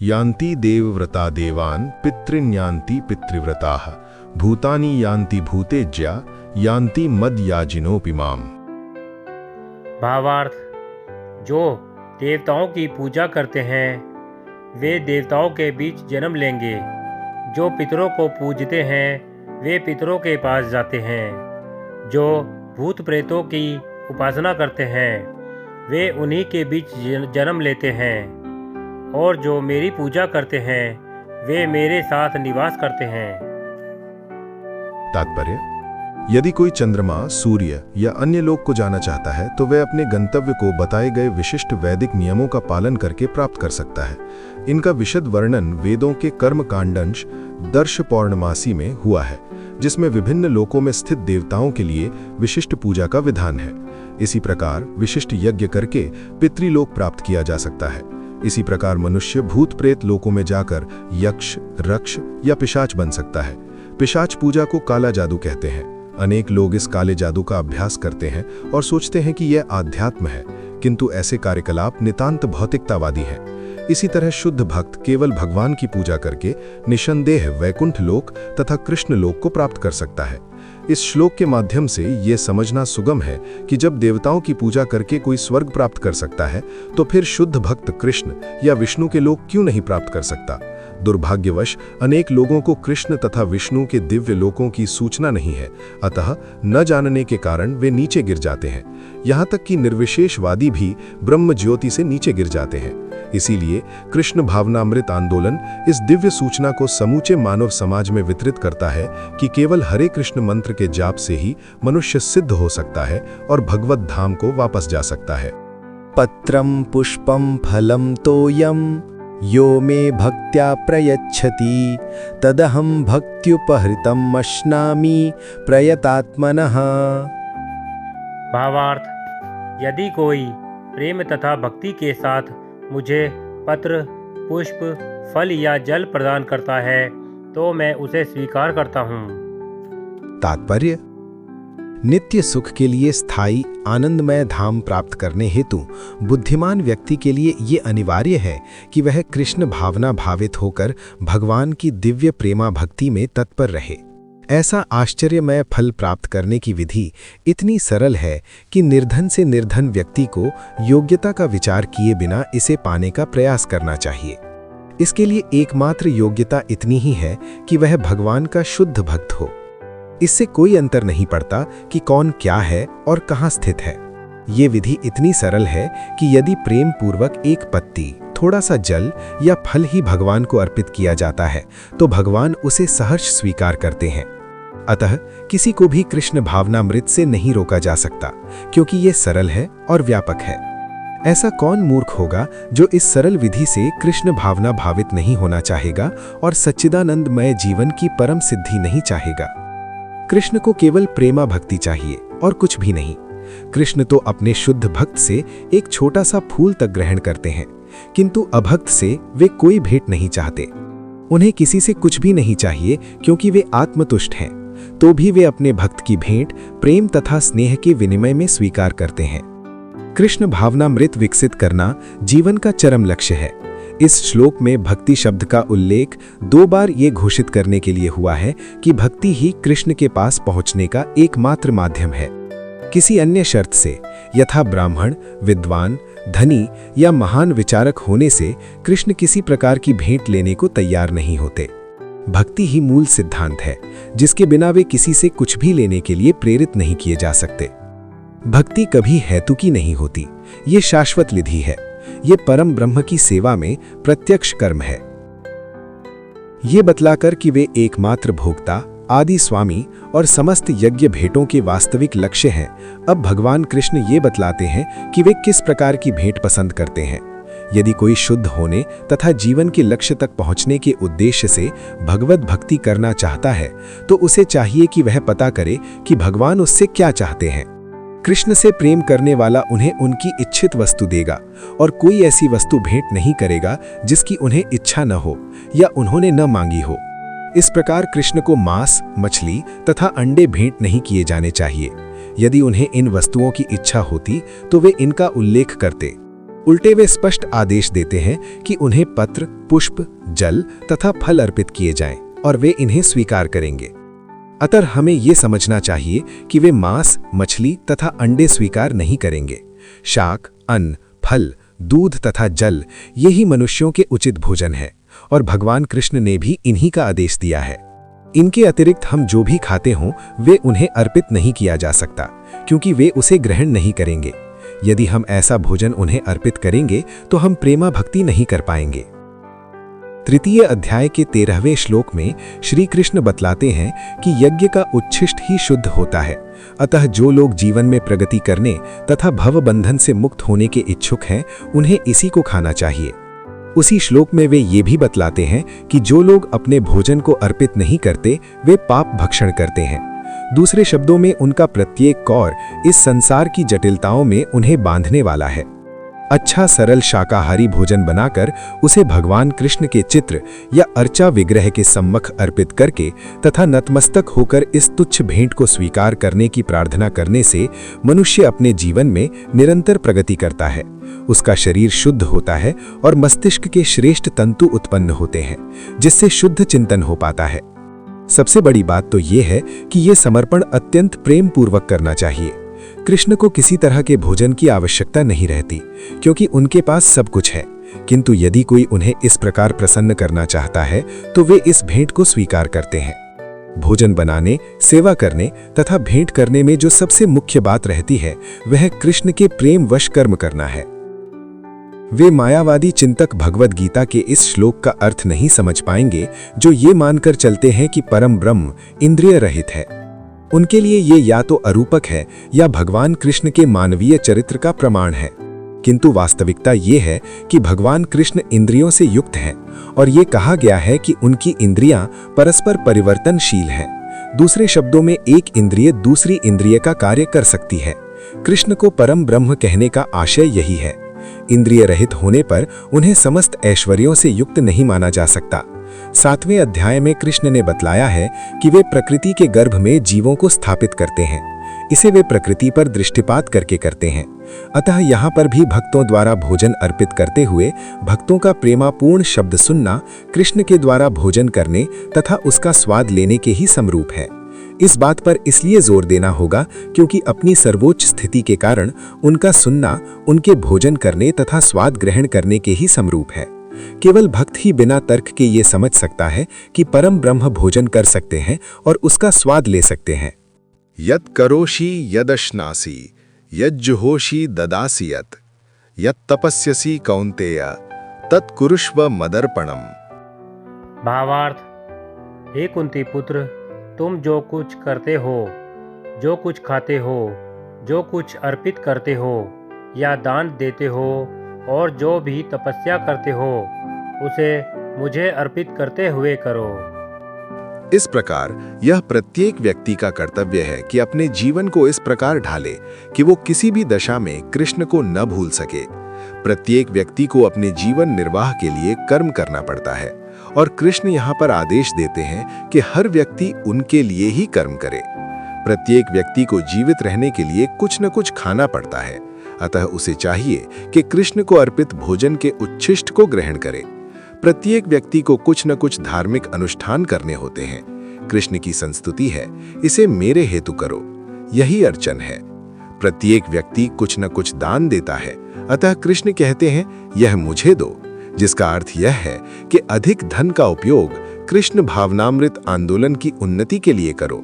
यान्ति देवव्रता देवान् पितृन्यान्ति पितृव्रताः भूतानि यान्ति भूतेज्या यान्ति मद्याजिनोऽपि माम्। भावार्थ, जो देवताओं की पूजा करते हैं वे देवताओं के बीच जन्म लेंगे। जो पितरों को पूजते हैं वे पितरों के पास जाते हैं। जो भूत प्रेतों की उपासना करते हैं वे उन्हीं के बीच जन्म लेते हैं। और जो मेरी पूजा करते हैं वे मेरे साथ निवास करते हैं। तात्पर्य: यदि कोई चंद्रमा, सूर्य या अन्य लोक को जाना चाहता है तो वह अपने गंतव्य को बताए गए विशिष्ट वैदिक नियमों का पालन करके प्राप्त कर सकता है। इनका विशद वर्णन वेदों के कर्म कांडंश दर्श पौर्णमासी में हुआ है, जिसमें विभिन्न लोकों में स्थित देवताओं के लिए विशिष्ट पूजा का विधान है। इसी प्रकार विशिष्ट यज्ञ करके पितृलोक प्राप्त किया जा सकता है। इसी प्रकार मनुष्य भूत प्रेत लोकों में जाकर यक्ष, रक्ष या पिशाच बन सकता है। पिशाच पूजा को काला जादू कहते हैं। अनेक लोग इस काले जादू का अभ्यास करते हैं और सोचते हैं कि यह आध्यात्म है, किंतु ऐसे कार्यकलाप नितांत भौतिकतावादी हैं। इसी तरह शुद्ध भक्त केवल भगवान की पूजा करके निसंदेह वैकुंठ लोक तथा कृष्ण लोक को प्राप्त कर सकता है। इस श्लोक के माध्यम से यह समझना सुगम है कि जब देवताओं की पूजा करके कोई स्वर्ग प्राप्त कर सकता है तो फिर शुद्ध भक्त कृष्ण या विष्णु के लोक क्यों नहीं प्राप्त कर सकता। दुर्भाग्यवश अनेक लोगों को कृष्ण तथा विष्णु के दिव्य लोकों की सूचना नहीं है, अतः न जानने के कारण वे नीचे गिर जाते हैं। यहाँ तक कि निर्विशेषवादी भी ब्रह्म ज्योति से नीचे गिर जाते हैं। इसीलिए कृष्ण भावनामृत आंदोलन इस दिव्य सूचना को समूचे मानव समाज में वितरित करता है कि केवल हरे कृष्ण मंत्र के जाप से ही मनुष्य सिद्ध हो सकता है और भगवत धाम को वापस जा सकता है। पत्रं पुष्पं फलं तोयं यो मे भक्त्या प्रयच्छति तदहं भक्त्युपहृतम् अश्नामि प्रयतात्मनः। भावार्थ, यदि कोई प्रेम तथा भक्ति के साथ मुझे पत्र, पुष्प, फल या जल प्रदान करता है तो मैं उसे स्वीकार करता हूँ। तात्पर्य: नित्य सुख के लिए स्थायी आनंदमय धाम प्राप्त करने हेतु बुद्धिमान व्यक्ति के लिए ये अनिवार्य है कि वह कृष्ण भावना भावित होकर भगवान की दिव्य प्रेमा भक्ति में तत्पर रहे। ऐसा आश्चर्यमय फल प्राप्त करने की विधि इतनी सरल है कि निर्धन से निर्धन व्यक्ति को योग्यता का विचार किए बिना इसे पाने का प्रयास करना चाहिए। इसके लिए एकमात्र योग्यता इतनी ही है कि वह भगवान का शुद्ध भक्त हो। इससे कोई अंतर नहीं पड़ता कि कौन क्या है और कहाँ स्थित है। ये विधि इतनी सरल है कि यदि प्रेम पूर्वक एक पत्ती, थोड़ा सा जल या फल ही भगवान को अर्पित किया जाता है तो भगवान उसे सहर्ष स्वीकार करते हैं। अतः किसी को भी कृष्ण भावनामृत से नहीं रोका जा सकता, क्योंकि ये सरल है और व्यापक है। ऐसा कौन मूर्ख होगा जो इस सरल विधि से कृष्ण भावना भावित नहीं होना चाहेगा और सच्चिदानंदमय जीवन की परम सिद्धि नहीं चाहेगा। कृष्ण को केवल प्रेमा भक्ति चाहिए और कुछ भी नहीं। कृष्ण तो अपने शुद्ध भक्त से एक छोटा सा फूल तक ग्रहण करते हैं, किंतु अभक्त से वे कोई भेंट नहीं चाहते। उन्हें किसी से कुछ भी नहीं चाहिए क्योंकि वे आत्मतुष्ट हैं, तो भी वे अपने भक्त की भेंट प्रेम तथा स्नेह के विनिमय में स्वीकार करते हैं। कृष्ण भावनामृत विकसित करना जीवन का चरम लक्ष्य है। इस श्लोक में भक्ति शब्द का उल्लेख 2 बार ये घोषित करने के लिए हुआ है कि भक्ति ही कृष्ण के पास पहुंचने का एकमात्र माध्यम है। किसी अन्य शर्त से, यथा ब्राह्मण, विद्वान, धनी या महान विचारक होने से कृष्ण किसी प्रकार की भेंट लेने को तैयार नहीं होते। भक्ति ही मूल सिद्धांत है, जिसके बिना वे किसी से कुछ भी लेने के लिए प्रेरित नहीं किए जा सकते। भक्ति कभी हेतु की नहीं होती, ये शाश्वत विधि है। ये परम ब्रह्म की सेवा में प्रत्यक्ष कर्म है। ये बतलाकर कि वे एकमात्र भोक्ता, आदि स्वामी और समस्त यज्ञ भेंटों के वास्तविक लक्ष्य हैं, अब भगवान कृष्ण ये बतलाते हैं कि वे किस प्रकार की भेंट पसंद करते हैं। यदि कोई शुद्ध होने तथा जीवन के लक्ष्य तक पहुंचने के उद्देश्य से भगवत भक्ति करना चाहता है तो उसे चाहिए कि वह पता करे कि भगवान उससे क्या चाहते हैं। कृष्ण से प्रेम करने वाला उन्हें उनकी इच्छित वस्तु देगा और कोई ऐसी वस्तु भेंट नहीं करेगा जिसकी उन्हें इच्छा न हो या उन्होंने न मांगी हो। इस प्रकार कृष्ण को मांस, मछली तथा अंडे भेंट नहीं किए जाने चाहिए। यदि उन्हें इन वस्तुओं की इच्छा होती तो वे इनका उल्लेख करते। उल्टे वे स्पष्ट आदेश देते हैं कि उन्हें पत्र, पुष्प, जल तथा फल अर्पित किए जाएं और वे इन्हें स्वीकार करेंगे। अतः हमें ये समझना चाहिए कि वे मांस, मछली तथा अंडे स्वीकार नहीं करेंगे। शाक, अन्न, फल, दूध तथा जल यही मनुष्यों के उचित भोजन है और भगवान कृष्ण ने भी इन्हीं का आदेश दिया है। इनके अतिरिक्त हम जो भी खाते हों वे उन्हें अर्पित नहीं किया जा सकता, क्योंकि वे उसे ग्रहण नहीं करेंगे। यदि हम ऐसा भोजन उन्हें अर्पित करेंगे तो हम प्रेमा भक्ति नहीं कर पाएंगे। तृतीय अध्याय के 13वें श्लोक में श्री कृष्ण बतलाते हैं कि यज्ञ का उच्छिष्ट ही शुद्ध होता है। अतः जो लोग जीवन में प्रगति करने तथा भव बंधन से मुक्त होने के इच्छुक हैं उन्हें इसी को खाना चाहिए। उसी श्लोक में वे ये भी बतलाते हैं कि जो लोग अपने भोजन को अर्पित नहीं करते वे पाप भक्षण करते हैं। दूसरे शब्दों में उनका प्रत्येक कौर इस संसार की जटिलताओं में उन्हें बांधने वाला है। अच्छा सरल शाकाहारी भोजन बनाकर उसे भगवान कृष्ण के चित्र या अर्चा विग्रह के सम्मुख अर्पित करके तथा नतमस्तक होकर इस तुच्छ भेंट को स्वीकार करने की प्रार्थना करने से मनुष्य अपने जीवन में निरंतर प्रगति करता है। उसका शरीर शुद्ध होता है और मस्तिष्क के श्रेष्ठ तंतु उत्पन्न होते हैं, जिससे शुद्ध चिंतन हो पाता है। सबसे बड़ी बात तो ये है कि ये समर्पण अत्यंत प्रेम पूर्वक करना चाहिए। कृष्ण को किसी तरह के भोजन की आवश्यकता नहीं रहती, क्योंकि उनके पास सब कुछ है। किंतु यदि कोई उन्हें इस प्रकार प्रसन्न करना चाहता है तो वे इस भेंट को स्वीकार करते हैं। भोजन बनाने, सेवा करने तथा भेंट करने में जो सबसे मुख्य बात रहती है वह कृष्ण के प्रेम वश कर्म करना है। वे मायावादी चिंतक भगवद गीता के इस श्लोक का अर्थ नहीं समझ पाएंगे जो ये मानकर चलते हैं कि परम ब्रह्म इंद्रिय रहित है। उनके लिए ये या तो अरूपक है या भगवान कृष्ण के मानवीय चरित्र का प्रमाण है। किंतु वास्तविकता ये है कि भगवान कृष्ण इंद्रियों से युक्त हैं और ये कहा गया है कि उनकी इंद्रियां परस्पर परिवर्तनशील हैं। दूसरे शब्दों में एक इंद्रिय दूसरी इंद्रिय का कार्य कर सकती है। कृष्ण को परम ब्रह्म कहने का आशय यही है। इंद्रिय रहित होने पर उन्हें समस्त ऐश्वर्यों से युक्त नहीं माना जा सकता। 7वें अध्याय में कृष्ण ने बतलाया है कि वे प्रकृति के गर्भ में जीवों को स्थापित करते हैं। इसे वे प्रकृति पर दृष्टिपात करके करते हैं। अतः यहाँ पर भी भक्तों द्वारा भोजन अर्पित करते हुए भक्तों का प्रेमापूर्ण शब्द सुनना कृष्ण के द्वारा भोजन करने तथा उसका स्वाद लेने के ही समरूप है। इस बात पर इसलिए जोर देना होगा क्योंकि अपनी सर्वोच्च स्थिति के कारण उनका सुनना उनके भोजन करने तथा स्वाद ग्रहण करने के ही समरूप है। केवल भक्त ही बिना तर्क के ये समझ सकता है कि परम ब्रह्म भोजन कर सकते हैं और उसका स्वाद ले सकते हैं। यत् करोषि यदश्नासि यज्जुहोषि ददासि यत् तपस्यसि कौन्तेय तत्कुरुष्व मदर्पणम्। भावार्थ, हे कुंती पुत्र, तुम जो कुछ करते हो, जो कुछ खाते हो, जो कुछ अर्पित करते हो या दान देते हो और जो भी तपस्या करते हो उसे मुझे अर्पित करते हुए करो। इस प्रकार यह प्रत्येक व्यक्ति का कर्तव्य है कि अपने जीवन को इस प्रकार ढाले कि वो किसी भी दशा में कृष्ण को न भूल सके। प्रत्येक व्यक्ति को अपने जीवन निर्वाह के लिए कर्म करना पड़ता है और कृष्ण यहाँ पर आदेश देते हैं कि हर व्यक्ति उनके लिए ही कर्म करे। प्रत्येक व्यक्ति को जीवित रहने के लिए कुछ न कुछ खाना पड़ता है, अतः उसे चाहिए कि कृष्ण को अर्पित भोजन के उच्छिष्ट को ग्रहण करे। प्रत्येक व्यक्ति को कुछ न कुछ धार्मिक अनुष्ठान करने होते हैं। कृष्ण की संस्तुति है, इसे मेरे हेतु करो, यही अर्चन है। प्रत्येक व्यक्ति कुछ न कुछ दान देता है, अतः कृष्ण कहते हैं यह मुझे दो, जिसका अर्थ यह है कि अधिक धन का उपयोग कृष्ण भावनामृत आंदोलन की उन्नति के लिए करो।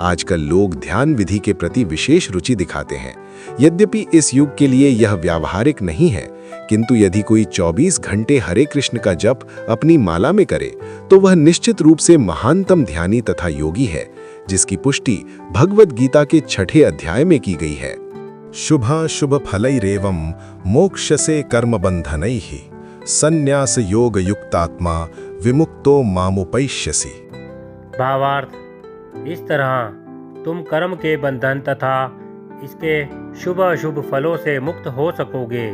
आजकल लोग ध्यान विधि के प्रति विशेष रुचि दिखाते हैं। यद्यपि इस युग के लिए यह व्यावहारिक नहीं है, किंतु यदि कोई 24 घंटे हरे कृष्ण का जप अपनी माला में करे तो वह निश्चित रूप से महानतम ध्यानी तथा योगी है, जिसकी पुष्टि भगवद गीता के 6ठे अध्याय में की गई है। शुभाशुभ फलैरेवं मोक्षसे कर्म बंधनैः संन्यास योग युक्तात्मा विमुक्तो मामुपैष्यसि। भावार्थ, इस तरह तुम कर्म के बंधन तथा इसके शुभ अशुभ फलों से मुक्त हो सकोगे।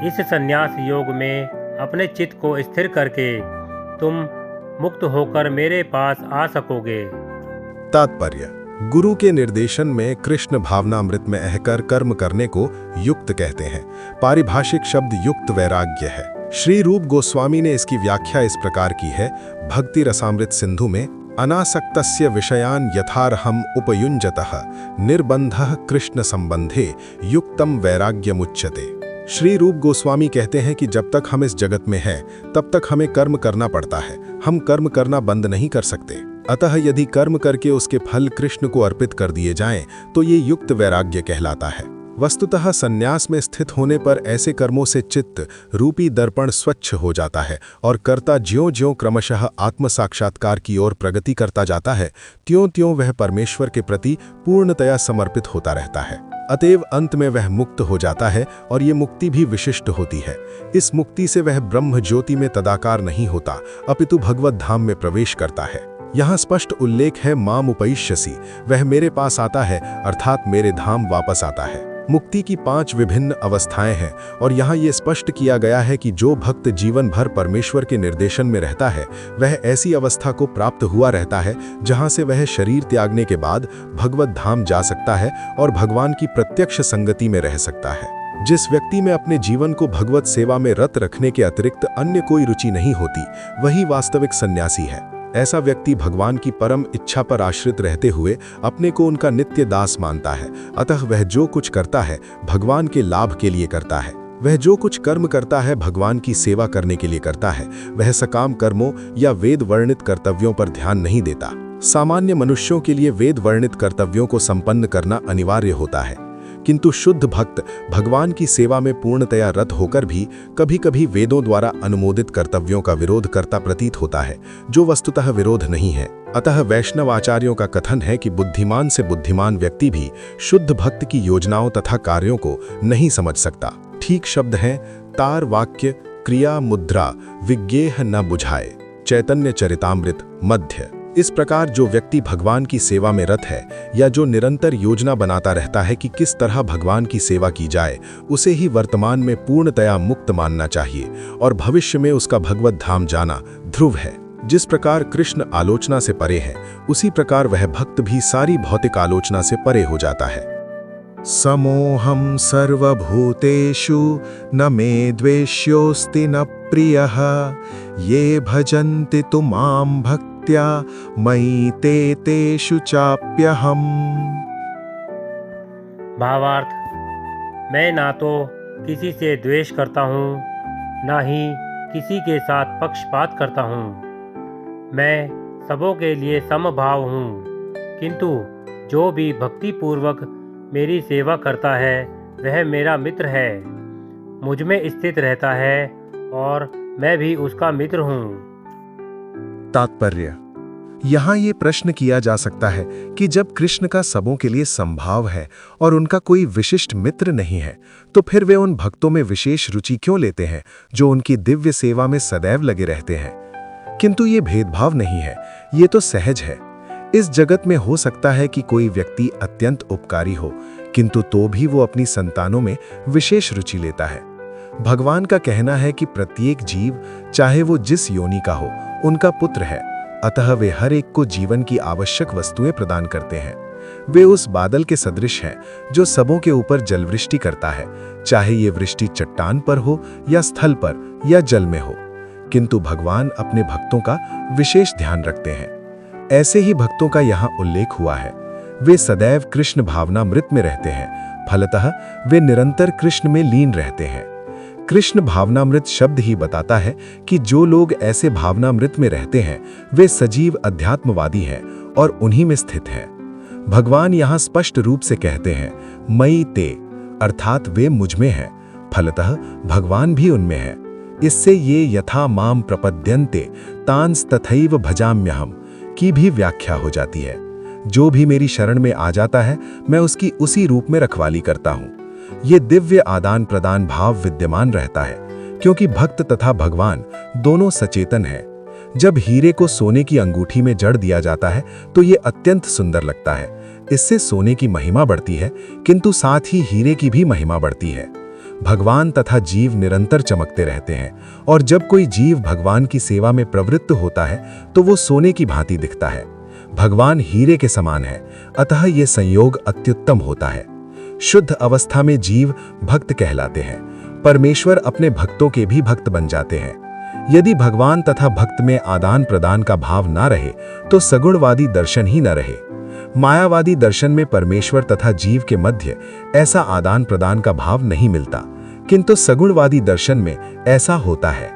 इस संन्यास योग में अपने चित्त को स्थिर करके तुम मुक्त होकर मेरे पास आ सकोगे। तात्पर्य, गुरु के निर्देशन में कृष्ण भावनामृत में अहकर कर्म करने को युक्त कहते हैं। पारिभाषिक शब्द युक्त वैराग्य है। श्री रूप गोस्वामी ने इसकी व्याख्या इस प्रकार की है। भक्ति रसामृत सिंधु में अनासक्तस्य विषयान यथार्हम उपयुञ्जतः निर्बंधः कृष्ण संबंधे युक्तम वैराग्यमुच्यते। श्री रूप गोस्वामी कहते हैं कि जब तक हम इस जगत में हैं तब तक हमें कर्म करना पड़ता है। हम कर्म करना बंद नहीं कर सकते। अतः यदि कर्म करके उसके फल कृष्ण को अर्पित कर दिए जाएं तो ये युक्त वैराग्य कहलाता है। वस्तुतः संन्यास में स्थित होने पर ऐसे कर्मों से चित्त रूपी दर्पण स्वच्छ हो जाता है और कर्ता ज्यों-ज्यों क्रमशः आत्म साक्षात्कार की ओर प्रगति करता जाता है, त्यों-त्यों वह परमेश्वर के प्रति पूर्णतया समर्पित होता रहता है। अतएव अंत में वह मुक्त हो जाता है और ये मुक्ति भी विशिष्ट होती है। इस मुक्ति से वह ब्रह्म ज्योति में तदाकार नहीं होता, अपितु भगवत धाम में प्रवेश करता है। यहाँ स्पष्ट उल्लेख है माम उपैष्यसि, वह मेरे पास आता है अर्थात मेरे धाम वापस आता है। मुक्ति की 5 विभिन्न अवस्थाएं हैं और यहाँ ये स्पष्ट किया गया है कि जो भक्त जीवन भर परमेश्वर के निर्देशन में रहता है वह ऐसी अवस्था को प्राप्त हुआ रहता है जहाँ से वह शरीर त्यागने के बाद भगवत धाम जा सकता है और भगवान की प्रत्यक्ष संगति में रह सकता है। जिस व्यक्ति में अपने जीवन को भगवत सेवा में रत रखने के अतिरिक्त अन्य कोई रुचि नहीं होती, वही वास्तविक सन्यासी है। ऐसा व्यक्ति भगवान की परम इच्छा पर आश्रित रहते हुए अपने को उनका नित्य दास मानता है। अतः वह जो कुछ करता है भगवान के लाभ के लिए करता है। वह जो कुछ कर्म करता है भगवान की सेवा करने के लिए करता है। वह सकाम कर्मों या वेद वर्णित कर्तव्यों पर ध्यान नहीं देता। सामान्य मनुष्यों के लिए वेद वर्णित कर्तव्यों को संपन्न करना अनिवार्य होता है, किंतु शुद्ध भक्त भगवान की सेवा में पूर्णतया रत होकर भी कभी कभी वेदों द्वारा अनुमोदित कर्तव्यों का विरोध करता प्रतीत होता है, जो वस्तुतः विरोध नहीं है। अतः वैष्णव आचार्यों का कथन है कि बुद्धिमान से बुद्धिमान व्यक्ति भी शुद्ध भक्त की योजनाओं तथा कार्यों को नहीं समझ सकता। ठीक शब्द हैं तार वाक्य क्रिया मुद्रा विज्ञेह न बुझाए, चैतन्य चरितामृत मध्य। इस प्रकार जो व्यक्ति भगवान की सेवा में रत है या जो निरंतर योजना बनाता रहता है कि किस तरह भगवान की सेवा की जाए, उसे ही वर्तमान में पूर्णतया मुक्त मानना चाहिए और भविष्य में उसका भगवत धाम जाना ध्रुव है। जिस प्रकार कृष्ण आलोचना से परे है, उसी प्रकार वह भक्त भी सारी भौतिक आलोचना से परे हो जाता है। समोहम सर्वभूतेषु न मे द्वेष्योस्ति न प्रियः ये भजन्ति तु मां भक्त्या मयि ते तेषु चाप्यहम्। भावार्थ, मैं ना तो किसी से द्वेष करता हूँ, ना ही किसी के साथ पक्षपात करता हूँ। मैं सबों के लिए समभाव हूँ, किंतु जो भी भक्तिपूर्वक मेरी सेवा करता है वह मेरा मित्र है, मुझ में स्थित रहता है और मैं भी उसका मित्र हूँ। तात्पर्य, यहाँ ये प्रश्न किया जा सकता है कि जब कृष्ण का सबों के लिए संभाव है और उनका कोई विशिष्ट मित्र नहीं है, तो फिर वे उन भक्तों में विशेष रुचि क्यों लेते हैं जो उनकी दिव्य सेवा में सदैव लगे रहते हैं। किंतु ये भेदभाव नहीं है, ये तो सहज है। इस जगत में हो सकता है कि कोई व्यक्ति अत्यंत उपकारी हो, किंतु तो भी वो अपनी संतानों में विशेष रुचि लेता है। भगवान का कहना है कि प्रत्येक जीव, चाहे वो जिस योनि का हो, उनका पुत्र है। अतः वे हर एक को जीवन की आवश्यक वस्तुएं प्रदान करते हैं। वे उस बादल के सदृश हैं जो सबों के ऊपर जलवृष्टि करता है, चाहे ये वृष्टि चट्टान पर हो या स्थल पर या जल में हो। किंतु भगवान अपने भक्तों का विशेष ध्यान रखते हैं। ऐसे ही भक्तों का यहाँ उल्लेख हुआ है। वे सदैव कृष्ण भावनामृत में रहते हैं, फलतः वे निरंतर कृष्ण में लीन रहते हैं। कृष्ण भावनामृत शब्द ही बताता है कि जो लोग ऐसे भावनामृत में रहते हैं वे सजीव अध्यात्मवादी हैं और उन्हीं में स्थित हैं। भगवान यहाँ स्पष्ट रूप से कहते हैं मयि ते, अर्थात वे मुझ में हैं, फलतः भगवान भी उनमें है। इससे ये यथा माम प्रपद्यन्ते तांस तथैव भजाम्यहम् की भी व्याख्या हो जाती है। जो भी मेरी शरण में आ जाता है मैं उसकी उसी रूप में रखवाली करता हूँ। ये दिव्य आदान प्रदान भाव विद्यमान रहता है, क्योंकि भक्त तथा भगवान दोनों सचेतन हैं। जब हीरे को सोने की अंगूठी में जड़ दिया जाता है तो ये अत्यंत सुंदर लगता है। इससे सोने की महिमा बढ़ती है, किंतु साथ ही हीरे की भी महिमा बढ़ती है। भगवान तथा जीव निरंतर चमकते रहते हैं और जब कोई जीव भगवान की सेवा में प्रवृत्त होता है तो वो सोने की भांति दिखता है। भगवान हीरे के समान है, अतः ये संयोग अत्युत्तम होता है। शुद्ध अवस्था में जीव भक्त कहलाते हैं, परमेश्वर अपने भक्तों के भी भक्त बन जाते हैं। यदि भगवान तथा भक्त में आदान प्रदान का भाव ना रहे तो सगुणवादी दर्शन ही न रहे। मायावादी दर्शन में परमेश्वर तथा जीव के मध्य ऐसा आदान प्रदान का भाव नहीं मिलता, किंतु सगुणवादी दर्शन में ऐसा होता है।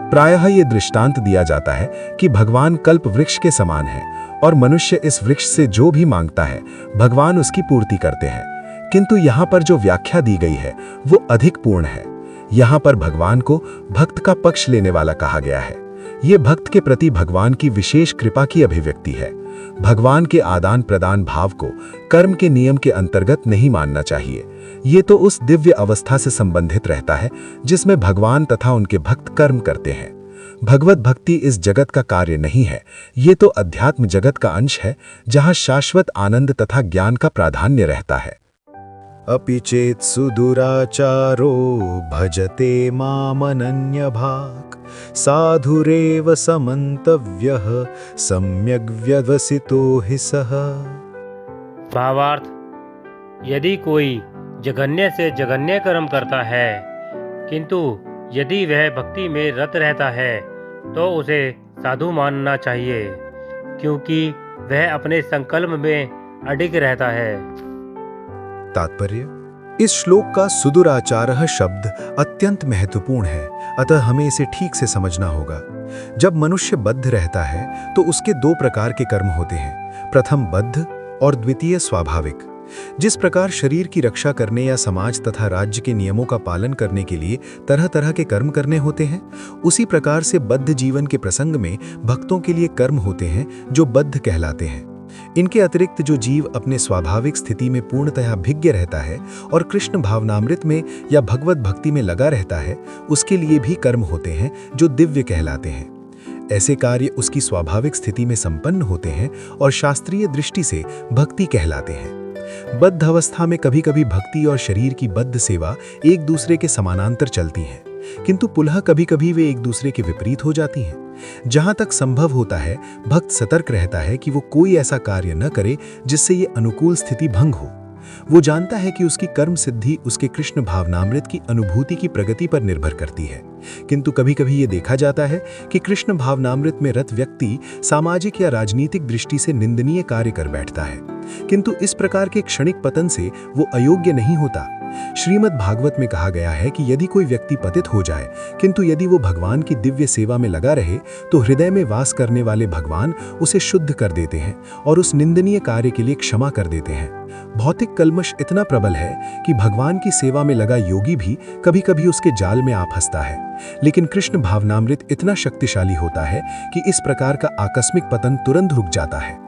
प्रायः ये दृष्टांत दिया जाता है कि भगवान कल्प वृक्ष के समान है और मनुष्य इस वृक्ष से जो भी मांगता है भगवान उसकी पूर्ति करते हैं। किंतु यहाँ पर जो व्याख्या दी गई है वो अधिक पूर्ण है। यहाँ पर भगवान को भक्त का पक्ष लेने वाला कहा गया है। ये भक्त के प्रति भगवान की विशेष कृपा की अभिव्यक्ति है। भगवान के आदान प्रदान भाव को कर्म के नियम के अंतर्गत नहीं मानना चाहिए। ये तो उस दिव्य अवस्था से संबंधित रहता है जिसमें भगवान तथा उनके भक्त कर्म करते हैं। भगवत भक्ति इस जगत का कार्य नहीं है, ये तो अध्यात्म जगत का अंश है जहाँ शाश्वत आनंद तथा ज्ञान का प्राधान्य रहता है। अपि चेत् सुदुराचारो भजते मामनन्यभाक् साधुरेव समन्तव्यः सम्यग् व्यवसितो हि सः। भावार्थ, यदि कोई जघन्य से जघन्य कर्म करता है, किंतु यदि वह भक्ति में रत रहता है तो उसे साधु मानना चाहिए, क्योंकि वह अपने संकल्प में अडिग रहता है। तात्पर्य, इस श्लोक का सुदुराचारः शब्द अत्यंत महत्वपूर्ण है, अतः हमें इसे ठीक से समझना होगा। जब मनुष्य बद्ध रहता है तो उसके दो प्रकार के कर्म होते हैं, प्रथम बद्ध और द्वितीय स्वाभाविक। जिस प्रकार शरीर की रक्षा करने या समाज तथा राज्य के नियमों का पालन करने के लिए तरह तरह के कर्म करने होते हैं, उसी प्रकार से बद्ध जीवन के प्रसंग में भक्तों के लिए कर्म होते हैं जो बद्ध कहलाते हैं। इनके अतिरिक्त जो जीव अपने स्वाभाविक स्थिति में पूर्णतः भिज्ञ रहता है और कृष्ण भावनामृत में या भगवत भक्ति में लगा रहता है, उसके लिए भी कर्म होते हैं जो दिव्य कहलाते हैं। ऐसे कार्य उसकी स्वाभाविक स्थिति में संपन्न होते हैं और शास्त्रीय दृष्टि से भक्ति कहलाते हैं। बद्ध अवस्था में कभी कभी भक्ति और शरीर की बद्ध सेवा एक दूसरे के समानांतर चलती हैं, किंतु पुनः कभी कभी वे एक दूसरे के विपरीत हो जाती हैं। जहां तक संभव होता है, भक्त सतर्क रहता है कि वो कोई ऐसा कार्य न करे जिससे ये अनुकूल स्थिति भंग हो। वो जानता है कि उसकी कर्म सिद्धि उसके कृष्ण भावनामृत की अनुभूति की प्रगति पर निर्भर करती है, किंतु कभी कभी ये देखा जाता है कि कृष्ण भावनामृत में रत व्यक्ति सामाजिक या राजनीतिक दृष्टि से निंदनीय कार्य कर बैठता है, किंतु इस प्रकार के क्षणिक पतन से वो अयोग्य नहीं होता। श्रीमद् भागवत में कहा गया है कि यदि कोई व्यक्ति पतित हो जाए, किंतु यदि वो भगवान की दिव्य सेवा में लगा रहे तो हृदय में वास करने वाले भगवान उसे शुद्ध कर देते हैं और उस निंदनीय कार्य के लिए क्षमा कर देते हैं। भौतिक कल्मश इतना प्रबल है कि भगवान की सेवा में लगा योगी भी कभी कभी उसके जाल में आ फंसता है, लेकिन कृष्ण भावनामृत इतना शक्तिशाली होता है कि इस प्रकार का आकस्मिक पतन तुरंत रुक जाता है।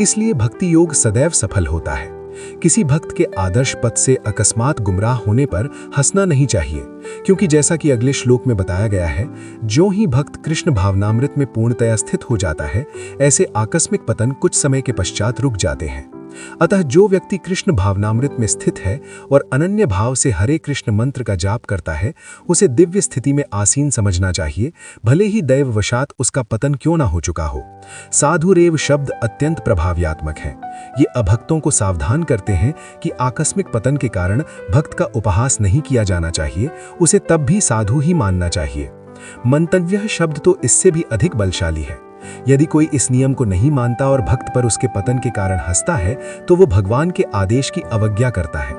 इसलिए भक्ति योग सदैव सफल होता है। किसी भक्त के आदर्श पथ से अकस्मात गुमराह होने पर हंसना नहीं चाहिए, क्योंकि जैसा कि अगले श्लोक में बताया गया है, जो ही भक्त कृष्ण भावनामृत में पूर्णतया स्थित हो जाता है, ऐसे आकस्मिक पतन कुछ समय के पश्चात रुक जाते हैं। अतः जो व्यक्ति कृष्ण भावनामृत में स्थित है और अनन्य भाव से हरे कृष्ण मंत्र का जाप करता है, उसे दिव्य स्थिति में आसीन समझना चाहिए, भले ही दैववशात उसका पतन क्यों ना हो चुका हो। साधुरेव शब्द अत्यंत प्रभावयात्मक है। ये अभक्तों को सावधान करते हैं कि आकस्मिक पतन के कारण भक्त का उपहास नहीं किया जाना चाहिए, उसे तब भी साधु ही मानना चाहिए। मंतव्य शब्द तो इससे भी अधिक बलशाली है। यदि कोई इस नियम को नहीं मानता और भक्त पर उसके पतन के कारण हंसता है, तो वो भगवान के आदेश की अवज्ञा करता है।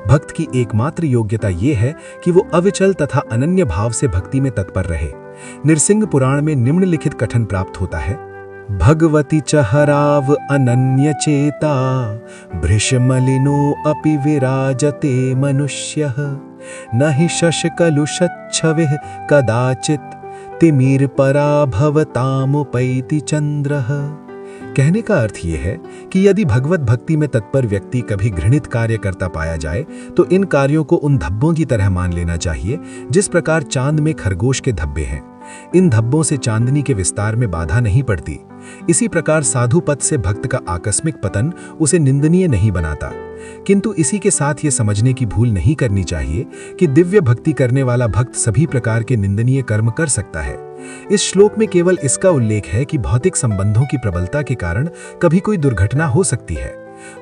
भक्त की एकमात्र योग्यता ये है कि वो अविचल तथा अनन्य भाव से भक्ति में तत्पर रहे। नृसिंह पुराण में निम्नलिखित कथन प्राप्त होता है: भगवती चहराव अनन्य चेता भृशमलिनो अपि विराजते मनुष्यः न हि शशकलुषच्छविः कदाचित् तिमिर पराभवतामुपैति चंद्रः। कहने का अर्थ यह है कि यदि भगवत भक्ति में तत्पर व्यक्ति कभी घृणित कार्य करता पाया जाए तो इन कार्यों को उन धब्बों की तरह मान लेना चाहिए जिस प्रकार चांद में खरगोश के धब्बे हैं। इन धब्बों से चांदनी के विस्तार में बाधा नहीं पड़ती। इसी प्रकार साधु पद से भक्त का आकस्मिक पतन उसे निंदनीय नहीं बनाता। किंतु इसी के साथ ये समझने की भूल नहीं करनी चाहिए कि दिव्य भक्ति करने वाला भक्त सभी प्रकार के निंदनीय कर्म कर सकता है। इस श्लोक में केवल इसका उल्लेख है कि भौतिक संबंधों की प्रबलता के कारण कभी कोई दुर्घटना हो सकती है।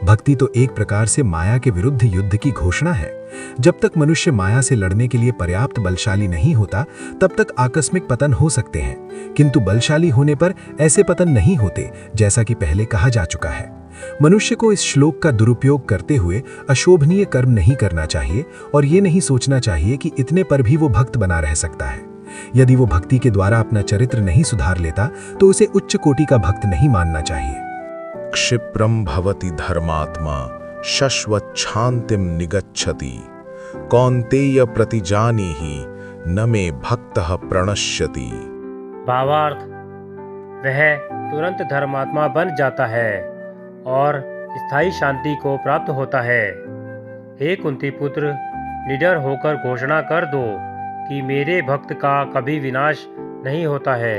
भक्ति तो एक प्रकार से माया के विरुद्ध युद्ध की घोषणा है। जब तक मनुष्य माया से लड़ने के लिए पर्याप्त बलशाली नहीं होता, तब तक आकस्मिक पतन हो सकते हैं, किंतु बलशाली होने पर ऐसे पतन नहीं होते, जैसा कि पहले कहा जा चुका है। मनुष्य को इस श्लोक का दुरुपयोग करते हुए अशोभनीय कर्म नहीं करना चाहिए और ये नहीं सोचना चाहिए कि इतने पर भी वो भक्त बना रह सकता है। यदि वो भक्ति के द्वारा अपना चरित्र नहीं सुधार लेता तो उसे उच्च कोटि का भक्त नहीं मानना चाहिए। क्षिप्रम भवति धर्मात्मा शश्वच्छान्तिम निगच्छति कौन्तेय प्रतिजानीहि न मे भक्तः प्रणश्यति। भावार्थ, वह तुरंत धर्मात्मा बन जाता है और स्थायी शांति को प्राप्त होता है। हे कुंती पुत्र, निडर होकर घोषणा कर दो कि मेरे भक्त का कभी विनाश नहीं होता है।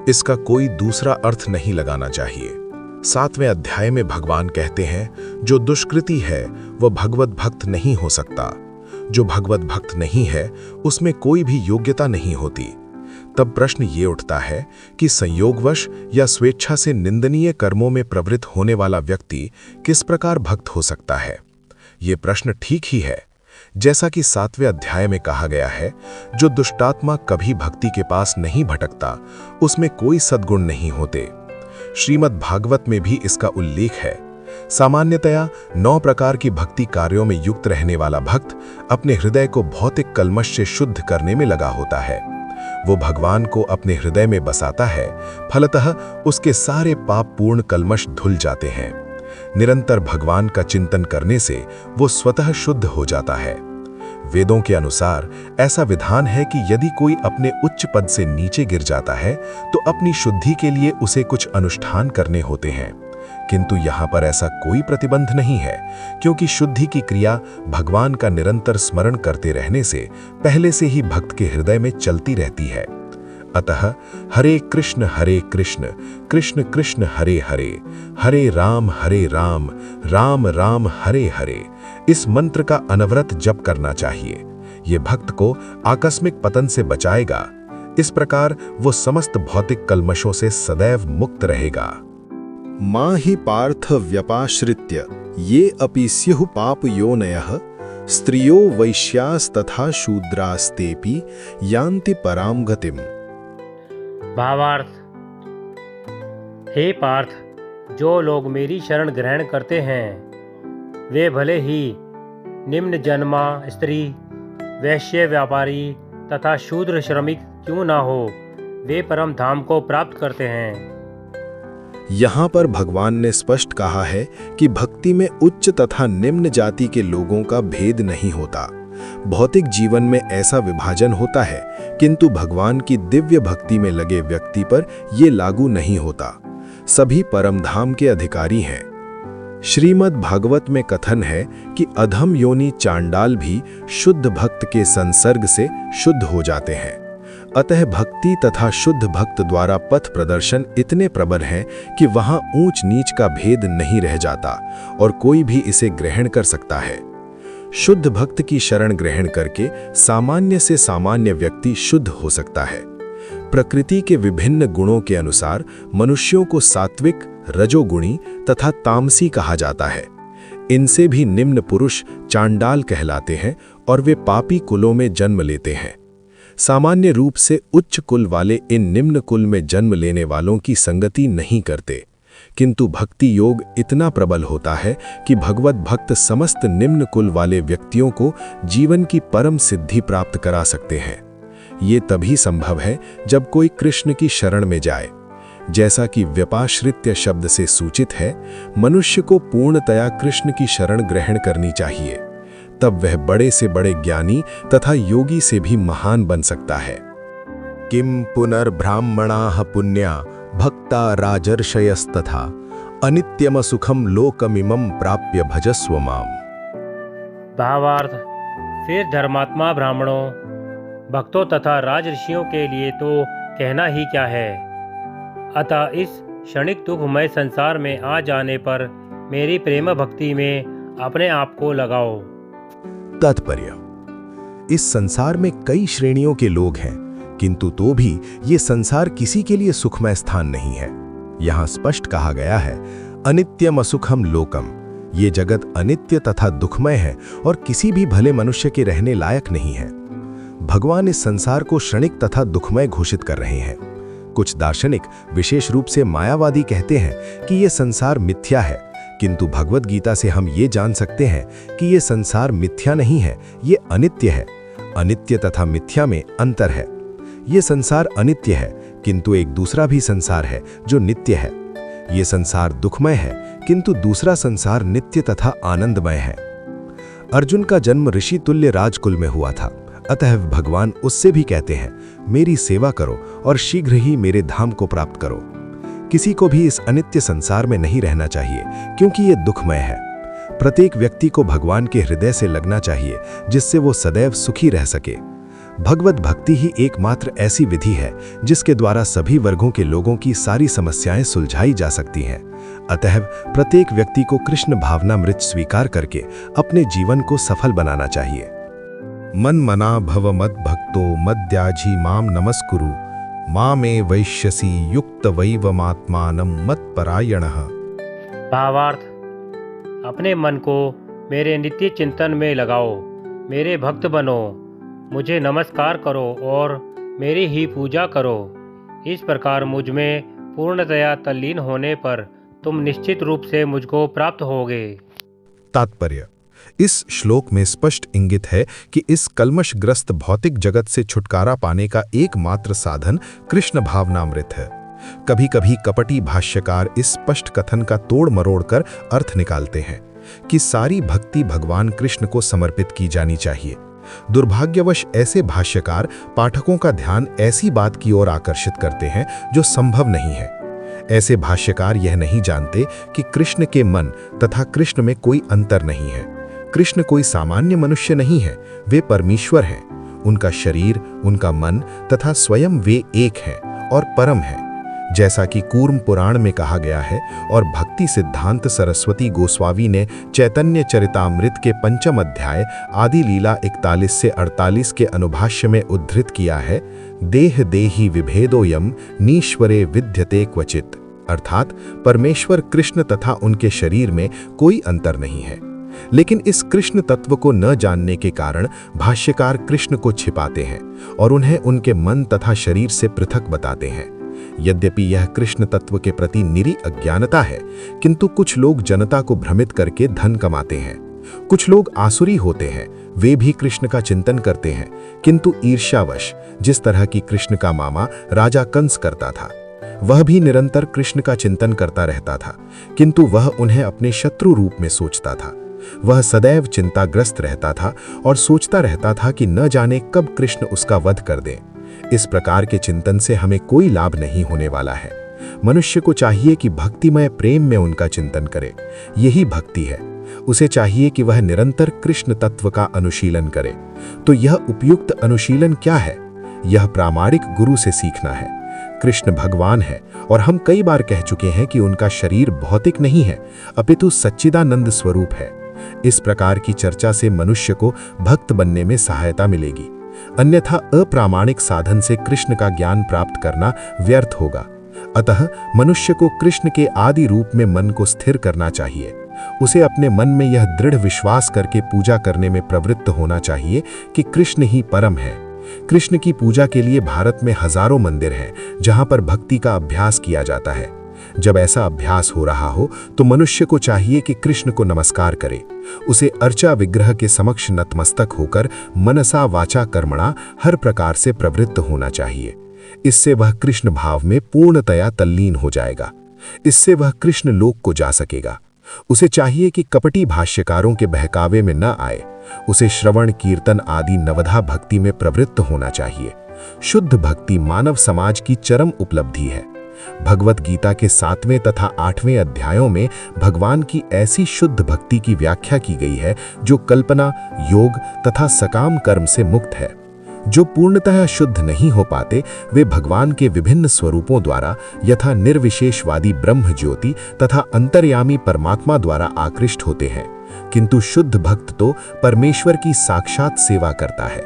इसका कोई दूसरा अर्थ नहीं लगाना चाहिए। 7वें अध्याय में भगवान कहते हैं, जो दुष्कृति है वह भगवत भक्त नहीं हो सकता। जो भगवत भक्त नहीं है उसमें कोई भी योग्यता नहीं होती। तब प्रश्न ये उठता है कि संयोगवश या स्वेच्छा से निंदनीय कर्मों में प्रवृत्त होने वाला व्यक्ति किस प्रकार भक्त हो सकता है। ये प्रश्न ठीक ही है। जैसा कि 7वें अध्याय में कहा गया है, जो दुष्टात्मा कभी भक्ति के पास नहीं भटकता, उसमें कोई सद्गुण नहीं होते। श्रीमद् भागवत में भी इसका उल्लेख है। सामान्यतया 9 प्रकार की भक्ति कार्यों में युक्त रहने वाला भक्त अपने हृदय को भौतिक कल्मश से शुद्ध करने में लगा होता है। वो भगवान को अपने हृदय में बसाता है, फलतः उसके सारे पाप पूर्ण कल्मश धुल जाते हैं। निरंतर भगवान का चिंतन करने से वो स्वतः शुद्ध हो जाता है। वेदों के अनुसार ऐसा विधान है कि यदि कोई अपने उच्च पद से नीचे गिर जाता है तो अपनी शुद्धि के लिए उसे कुछ अनुष्ठान करने होते हैं, किंतु यहाँ पर ऐसा कोई प्रतिबंध नहीं है, क्योंकि शुद्धि की क्रिया भगवान का निरंतर स्मरण करते रहने से पहले से ही भक्त के हृदय में चलती रहती है। अतः हरे कृष्ण कृष्ण कृष्ण हरे हरे, हरे राम राम राम हरे हरे, इस मंत्र का अनवरत जप करना चाहिए। ये भक्त को आकस्मिक पतन से बचाएगा। इस प्रकार वो समस्त भौतिक कल्मशों से सदैव मुक्त रहेगा। मां हि पार्थ व्यपाश्रित्य ये अपि स्युः पाप योनयः स्त्रियो वैश्यास्तथा शूद्रास्तेपि यान्ति परां गतिम्। भावार्थ, हे पार्थ, जो लोग मेरी शरण ग्रहण करते हैं वे भले ही निम्न जन्मा स्त्री, वैश्य व्यापारी तथा शूद्र श्रमिक क्यों ना हो, वे परम धाम को प्राप्त करते हैं। यहाँ पर भगवान ने स्पष्ट कहा है कि भक्ति में उच्च तथा निम्न जाति के लोगों का भेद नहीं होता। भौतिक जीवन में ऐसा विभाजन होता है, किंतु भगवान की दिव्य भक्ति में लगे व्यक्ति पर ये लागू नहीं होता। सभी परमधाम के अधिकारी हैं। श्रीमद् भागवत में कथन है कि अधम योनि चांडाल भी शुद्ध भक्त के संसर्ग से शुद्ध हो जाते हैं। अतः भक्ति तथा शुद्ध भक्त द्वारा पथ प्रदर्शन इतने प्रबल हैं कि वहां ऊंच नीच का भेद नहीं रह जाता और कोई भी इसे ग्रहण कर सकता है। शुद्ध भक्त की शरण ग्रहण करके सामान्य से सामान्य व्यक्ति शुद्ध हो सकता है। प्रकृति के विभिन्न गुणों के अनुसार मनुष्यों को सात्विक, रजोगुणी तथा तामसी कहा जाता है। इनसे भी निम्न पुरुष चांडाल कहलाते हैं और वे पापी कुलों में जन्म लेते हैं। सामान्य रूप से उच्च कुल वाले इन निम्न कुल में जन्म लेने वालों की संगति नहीं करते, किंतु भक्ति योग इतना प्रबल होता है कि भगवत भक्त समस्त निम्न कुल वाले व्यक्तियों को जीवन की परम सिद्धि प्राप्त करा सकते हैं। ये तभी संभव है जब कोई कृष्ण की शरण में जाए। जैसा कि व्यपाश्रित्य शब्द से सूचित है, मनुष्य को पूर्णतया कृष्ण की शरण ग्रहण करनी चाहिए, तब वह बड़े से बड़े ज्ञानी तथा योगी से भी महान बन सकता है। किम पुनर्ब्राह्मणाः पुण्या भक्ता राजर्षयस्तथा अनित्यम सुखम लोकमिमं प्राप्य भजस्व माम। भावार्थ, फिर धर्मात्मा ब्राह्मणों, भक्तों तथा राजऋषियों के लिए तो कहना ही क्या है। अतः इस क्षणिक दुखमय संसार में आ जाने पर मेरी प्रेम भक्ति में अपने आप को लगाओ। तात्पर्य: इस संसार में कई श्रेणियों के लोग हैं, किंतु तो भी ये संसार किसी के लिए सुखमय स्थान नहीं है। यहाँ स्पष्ट कहा गया है, अनित्यम असुखम लोकम। ये जगत अनित्य तथा दुखमय है और किसी भी भले मनुष्य के रहने लायक नहीं है। भगवान इस संसार को क्षणिक तथा दुखमय घोषित कर रहे हैं। कुछ दार्शनिक, विशेष रूप से मायावादी, कहते हैं कि ये संसार मिथ्या है, किंतु भगवद गीता से हम ये जान सकते हैं कि ये संसार मिथ्या नहीं है, ये अनित्य है। अनित्य तथा मिथ्या में अंतर है। ये संसार अनित्य है, किंतु एक दूसरा भी संसार है जो नित्य है। ये संसार दुखमय है, किंतु दूसरा संसार नित्य तथा आनंदमय है। अर्जुन का जन्म ऋषि तुल्य राजकुल में हुआ था, अतः भगवान उससे भी कहते हैं, मेरी सेवा करो और शीघ्र ही मेरे धाम को प्राप्त करो। किसी को भी इस अनित्य संसार में नहीं रहना चाहिए, क्योंकि ये दुखमय है। प्रत्येक व्यक्ति को भगवान के हृदय से लगना चाहिए, जिससे वो सदैव सुखी रह सके। भगवत भक्ति ही एकमात्र ऐसी विधि है जिसके द्वारा सभी वर्गों के लोगों की सारी समस्याएं सुलझाई जा सकती हैं। अतः प्रत्येक व्यक्ति को कृष्ण भावनामृत स्वीकार करके अपने जीवन को सफल बनाना चाहिए। मन मना भव मद भक्तो मद्याजी माम नमस्कुरु मामे वैश्यसी युक्त वैवमात्मानं मत्परायणः। भावार्थ: अपने मन को मेरे नित्य चिंतन में लगाओ, मेरे भक्त बनो, मुझे नमस्कार करो और मेरी ही पूजा करो। इस प्रकार मुझ में पूर्णतया तल्लीन होने पर तुम निश्चित रूप से मुझको प्राप्त होगे। तात्पर्य: इस श्लोक में स्पष्ट इंगित है कि इस कल्मशग्रस्त भौतिक जगत से छुटकारा पाने का एकमात्र साधन कृष्ण भावनामृत है। कभी कभी कपटी भाष्यकार इस स्पष्ट कथन का तोड़ मरोड़ कर अर्थ निकालते हैं कि सारी भक्ति भगवान कृष्ण को समर्पित की जानी चाहिए। दुर्भाग्यवश ऐसे भाष्यकार पाठकों का ध्यान ऐसी बात की ओर आकर्षित करते हैं जो संभव नहीं है। ऐसे भाष्यकार यह नहीं जानते कि कृष्ण के मन तथा कृष्ण में कोई अंतर नहीं है। कृष्ण कोई सामान्य मनुष्य नहीं है, वे परमेश्वर हैं। उनका शरीर, उनका मन तथा स्वयं वे एक हैं और परम हैं, जैसा कि कूर्म पुराण में कहा गया है और भक्ति सिद्धांत सरस्वती गोस्वामी ने चैतन्य चरितामृत के 5वें अध्याय आदि लीला 41 से 48 के अनुभाष्य में उद्धृत किया है। देह देहि विभेदोयम नीश्वरे विद्यते क्वचित, अर्थात परमेश्वर कृष्ण तथा उनके शरीर में कोई अंतर नहीं है। लेकिन इस कृष्ण तत्व को न जानने के कारण भाष्यकार कृष्ण को छिपाते हैं और उन्हें उनके मन तथा शरीर से पृथक बताते हैं। यद्यपि यह कृष्ण तत्व के प्रति निरी अज्ञानता है, किंतु कुछ लोग जनता को भ्रमित करके धन कमाते हैं। कुछ लोग आसुरी होते हैं, वे भी कृष्ण का चिंतन करते हैं, किंतु ईर्ष्यावश, जिस तरह की कृष्ण का मामा राजा कंस करता था। वह भी निरंतर कृष्ण का चिंतन करता रहता था, किंतु वह उन्हें अपने शत्रु रूप में सोचता था। वह सदैव चिंताग्रस्त रहता था और सोचता रहता था कि न जाने कब कृष्ण उसका वध कर दें। इस प्रकार के चिंतन से हमें कोई लाभ नहीं होने वाला है। मनुष्य को चाहिए कि भक्तिमय प्रेम में उनका चिंतन करे, यही भक्ति है। उसे चाहिए कि वह निरंतर कृष्ण तत्व का अनुशीलन करे। तो यह उपयुक्त अनुशीलन क्या है? यह प्रामाणिक गुरु से सीखना है। कृष्ण भगवान है और हम कई बार कह चुके हैं कि उनका शरीर भौतिक नहीं है, अपितु सच्चिदानंद स्वरूप है। इस प्रकार की चर्चा से मनुष्य को भक्त बनने में सहायता मिलेगी, अन्यथा अप्रामाणिक साधन से कृष्ण का ज्ञान प्राप्त करना व्यर्थ होगा। अतः मनुष्य को कृष्ण के आदि रूप में मन को स्थिर करना चाहिए। उसे अपने मन में यह दृढ़ विश्वास करके पूजा करने में प्रवृत्त होना चाहिए कि कृष्ण ही परम है। कृष्ण की पूजा के लिए भारत में हजारों मंदिर हैं जहां पर भक्ति का अभ्यास किया जाता है। जब ऐसा अभ्यास हो रहा हो तो मनुष्य को चाहिए कि कृष्ण को नमस्कार करे। उसे अर्चा विग्रह के समक्ष नतमस्तक होकर मनसा वाचा कर्मणा हर प्रकार से प्रवृत्त होना चाहिए। इससे वह कृष्ण भाव में पूर्णतया तल्लीन हो जाएगा। इससे वह कृष्ण लोक को जा सकेगा। उसे चाहिए कि कपटी भाष्यकारों के बहकावे में न आए। उसे श्रवण कीर्तन आदि नवधा भक्ति में प्रवृत्त होना चाहिए। शुद्ध भक्ति मानव समाज की चरम उपलब्धि है। भगवत गीता के 7वें तथा 8वें अध्यायों में भगवान की ऐसी शुद्ध भक्ति की व्याख्या की गई है जो कल्पना, योग तथा सकाम कर्म से मुक्त है। जो पूर्णतः शुद्ध नहीं हो पाते वे भगवान के विभिन्न स्वरूपों द्वारा यथा निर्विशेषवादी ब्रह्म ज्योति तथा अंतर्यामी परमात्मा द्वारा आकृष्ट होते हैं, किंतु शुद्ध भक्त तो परमेश्वर की साक्षात सेवा करता है।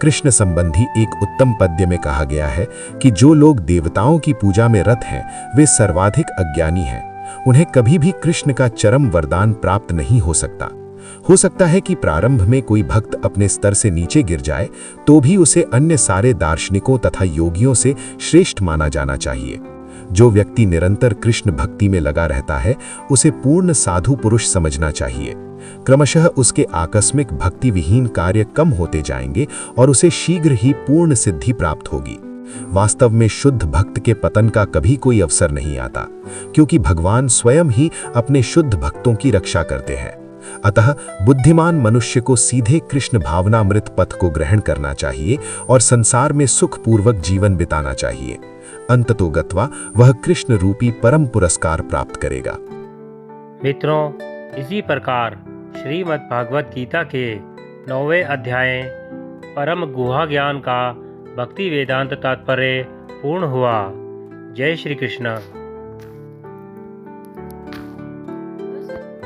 कृष्ण संबंधी एक उत्तम पद्य में कहा गया है कि जो लोग देवताओं की पूजा में रत हैं वे सर्वाधिक अज्ञानी हैं। उन्हें कभी भी कृष्ण का चरम वरदान प्राप्त नहीं हो सकता है कि प्रारंभ में कोई भक्त अपने स्तर से नीचे गिर जाए तो भी उसे अन्य सारे दार्शनिकों तथा योगियों से श्रेष्ठ माना जाना चाहिए। जो व्यक्ति निरंतर कृष्ण भक्ति में लगा रहता है उसे पूर्ण साधु पुरुष समझना चाहिए। क्रमशः उसके आकस्मिक भक्ति विहीन कार्य कम होते जाएंगे और उसे शीघ्र ही पूर्ण सिद्धि प्राप्त होगी। वास्तव में शुद्ध भक्त के पतन का कभी कोई अवसर नहीं आता, क्योंकि भगवान स्वयं ही अपने शुद्ध भक्तों की रक्षा करते हैं। अतः बुद्धिमान मनुष्य को सीधे कृष्ण भावनामृत पथ को ग्रहण करना चाहिए और संसार में सुखपूर्वक जीवन बिताना चाहिए। अंततो गत्वा वह कृष्ण रूपी परम पुरस्कार प्राप्त करेगा। मित्रों, इसी प्रकार श्रीमद् भागवत गीता के 9वें अध्याय परम गुहा ज्ञान का भक्ति वेदांत तात्पर्य पूर्ण हुआ। जय श्री कृष्ण।